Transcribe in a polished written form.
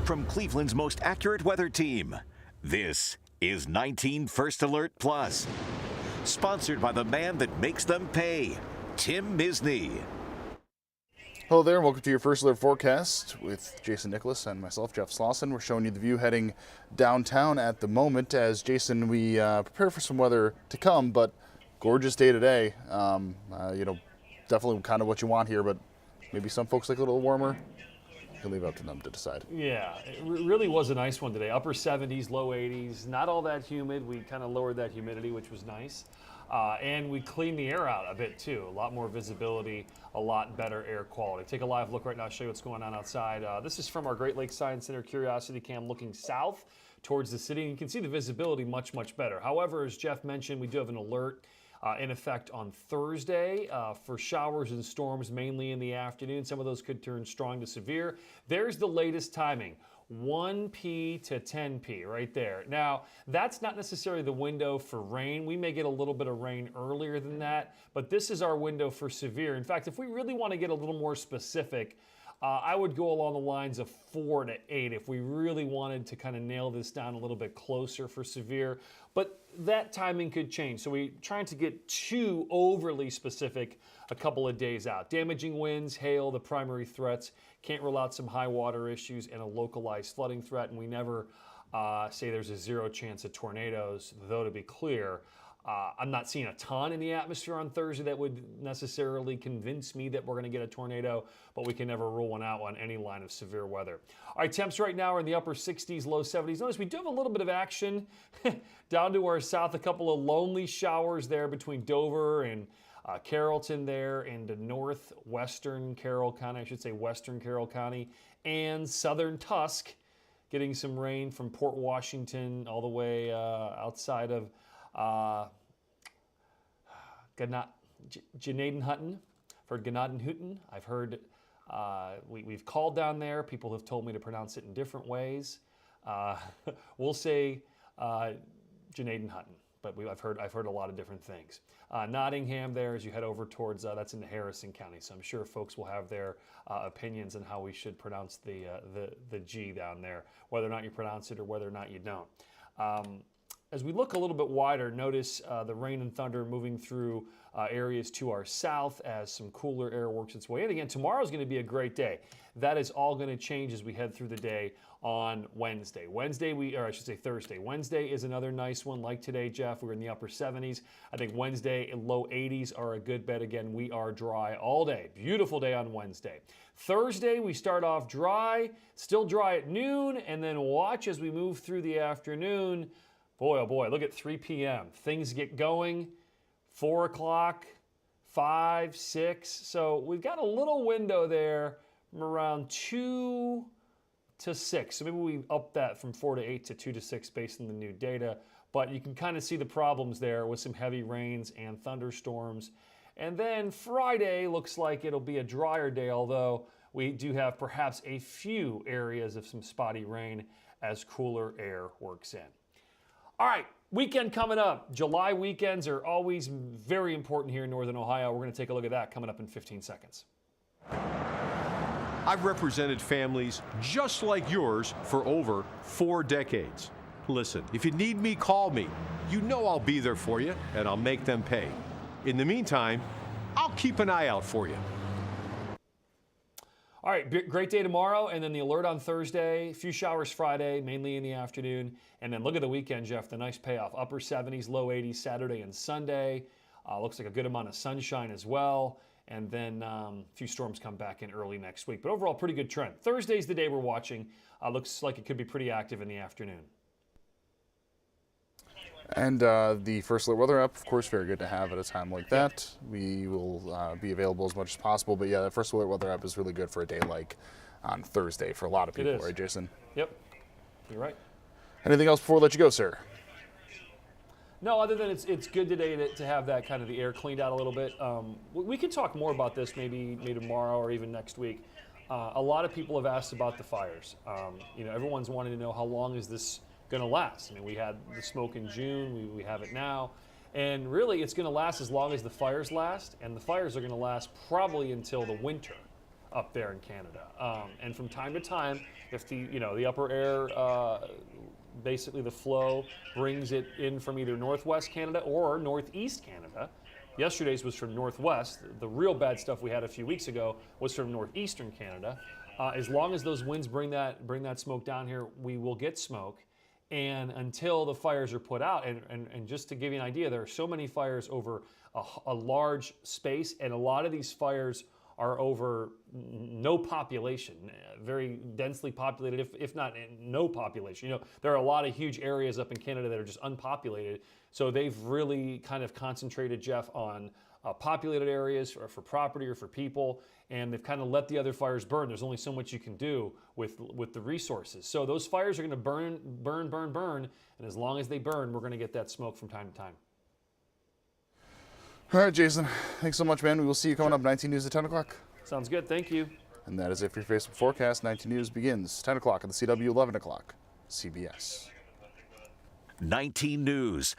from Cleveland's most accurate weather team. This is 19 First Alert Plus, sponsored by the man that makes them pay, Tim Misney. Hello there, and welcome to your First Alert forecast with Jason Nicholas and myself, Jeff Slauson. We're showing you the view heading downtown at the moment. As Jason, we prepare for some weather to come, but gorgeous day today. Definitely kind of what you want here, but maybe some folks like a little warmer. You can leave it up to them to decide. Yeah, it really was a nice one today. Upper 70s, low 80s, not all that humid. We kind of lowered that humidity, which was nice. And we cleaned the air out a bit too. A lot more visibility, a lot better air quality. Take a live look right now, show you what's going on outside. This is from our Great Lakes Science Center Curiosity Cam looking south towards the city. And you can see the visibility much, much better. However, as Jeff mentioned, we do have an alert in effect on Thursday for showers and storms, mainly in the afternoon. Some of those could turn strong to severe. There's the latest timing. 1p to 10p right there. Now, that's not necessarily the window for rain. We may get a little bit of rain earlier than that, but this is our window for severe. In fact, if we really want to get a little more specific, I would go along the lines of 4 to 8 if we really wanted to kind of nail this down a little bit closer for severe. But that timing could change. So we're trying to get too overly specific a couple of days out. Damaging winds, hail, the primary threats. Can't rule out some high water issues and a localized flooding threat. And we never say there's a 0 chance of tornadoes, though to be clear, I'm not seeing a ton in the atmosphere on Thursday that would necessarily convince me that we're going to get a tornado, but we can never rule one out on any line of severe weather. All right, temps right now are in the upper 60s, low 70s. Notice we do have a little bit of action down to our south, a couple of lonely showers there between Dover and Carrollton there, and northwestern Carroll County, I should say western Carroll County, and southern Tusk, getting some rain from Port Washington all the way outside of Gnadenhutten. I've heard Gnadenhutten. I've heard, we've called down there. People have told me to pronounce it in different ways. We'll say Gnadenhutten, but I've heard a lot of different things. Nottingham there as you head over towards, that's in Harrison County. So I'm sure folks will have their opinions on how we should pronounce the G down there, whether or not you pronounce it or whether or not you don't. As we look a little bit wider, notice the rain and thunder moving through areas to our south as some cooler air works its way in. Again, tomorrow's going to be a great day. That is all going to change as we head through the day on Wednesday. Thursday. Wednesday is another nice one like today, Jeff. We're in the upper 70s. I think Wednesday and low 80s are a good bet. Again, we are dry all day. Beautiful day on Wednesday. Thursday, we start off dry, still dry at noon, and then watch as we move through the afternoon. Boy, oh boy, look at 3 p.m. Things get going, 4 o'clock, 5, 6. So we've got a little window there from around 2 to 6. So maybe we up that from 4 to 8 to 2 to 6 based on the new data. But you can kind of see the problems there with some heavy rains and thunderstorms. And then Friday looks like it'll be a drier day, although we do have perhaps a few areas of some spotty rain as cooler air works in. All right, weekend coming up. July weekends are always very important here in Northern Ohio. We're going to take a look at that coming up in 15 seconds. I've represented families just like yours for over 4 decades. Listen, if you need me, call me. You know I'll be there for you, and I'll make them pay. In the meantime, I'll keep an eye out for you. All right, great day tomorrow, and then the alert on Thursday. A few showers Friday, mainly in the afternoon. And then look at the weekend, Jeff, the nice payoff. Upper 70s, low 80s Saturday and Sunday. Looks like a good amount of sunshine as well. And then a few storms come back in early next week. But overall, pretty good trend. Thursday's the day we're watching. Looks like it could be pretty active in the afternoon. And the First Alert Weather app, of course, very good to have at a time like that. We will be available as much as possible. But yeah, the First Alert Weather app is really good for a day like on Thursday for a lot of people, right, Jason? Yep, you're right. Anything else before we let you go, sir? No, other than it's good today to have that kind of the air cleaned out a little bit. We could talk more about this maybe tomorrow or even next week. A lot of people have asked about the fires. Everyone's wanting to know how long is this going to last. I mean, we had the smoke in June, we have it now, and really it's going to last as long as the fires last, and the fires are going to last probably until the winter. up there in Canada. And from time to time, if the upper air, basically the flow brings it in from either northwest Canada or northeast Canada. Yesterday's was from northwest. The real bad stuff we had a few weeks ago was from northeastern Canada. As long as those winds bring that smoke down here, we will get smoke. And until the fires are put out, and just to give you an idea, there are so many fires over a large space, and a lot of these fires are over no population, very densely populated, if not no population. There are a lot of huge areas up in Canada that are just unpopulated. So they've really kind of concentrated, Jeff, on populated areas for property or for people, and they've kind of let the other fires burn. There's only so much you can do with the resources. So those fires are going to burn, and as long as they burn, we're going to get that smoke from time to time. All right, Jason. Thanks so much, man. We will see you coming up 19 News at 10 o'clock. Sounds good. Thank you. And that is it for your Facebook forecast. 19 News begins 10 o'clock on the CW, 11 o'clock, CBS. 19 News.